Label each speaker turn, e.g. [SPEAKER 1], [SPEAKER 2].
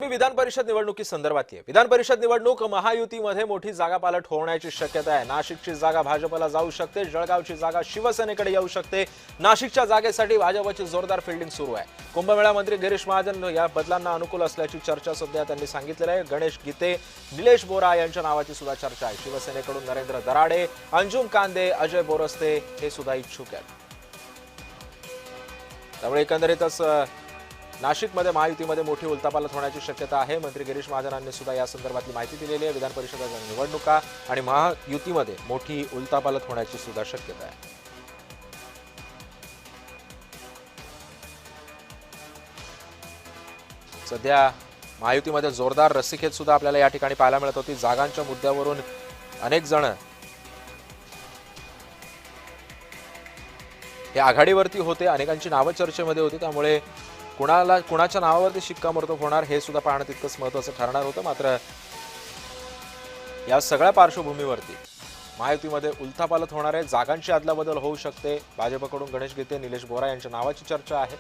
[SPEAKER 1] विधान परिषद निवडणुकीसंदर्भातली आहे। विधान परिषद निवडणूक महायुतीमध्ये मोठी जागापालट होण्याची शक्यता आहे। नाशिकची जागा भाजपला जाऊ शकते, जळगावची जागा शिवसेनेकडे येऊ शकते। नाशिकच्या जागेसाठी भाजपची जोरदार फिल्डिंग सुरू आहे। कुंभमेळा मंत्री गिरीश महाजन या बदलांना अनुकूल असल्याची चर्चा सध्या त्यांनी सांगितलेली आहे। गणेश गीते, निलेश बोरा यांच्या नावाची सुद्धा चर्चा आहे। शिवसेनेकडून नरेंद्र दराडे, अंजुम कांदे, अजय बोरस्ते हे सुद्धा इच्छुक आहेत। त्यामुळे एकंदरीतच नाशिकमध्ये महायुतीमध्ये मोठी उलथापालथ होण्याची शक्यता आहे। मंत्री गिरीश महाजनांनी सुद्धा या संदर्भातली माहिती दिलेली आहे। विधान परिषदेच्या निवडणुका आणि महायुतीमध्ये मोठी उलथापालथ होण्याची सुद्धा शक्यता आहे। सध्या महायुतीमध्ये जोरदार रस्सीखेच सुद्धा आपल्याला या ठिकाणी पाहायला मिळत होती। जागांच्या मुद्द्यावरून अनेक जण हे आघाडीवरती होते, अनेकांची नावं चर्चेमध्ये होती। त्यामुळे कुणाच्या नावावरती शिक्कामोर्तब होणार हे सुद्धा पाहणं तितकंच महत्त्वाचं ठरणार होतं। मात्र या सगळ्या पार्श्वभूमीवरती महायुतीमध्ये उलथापालथ होणार आहे। जागांची अदलाबदल होऊ शकते। भाजपकडून गणेश गीते, निलेश बोरा यांच्या नावाची चर्चा आहे।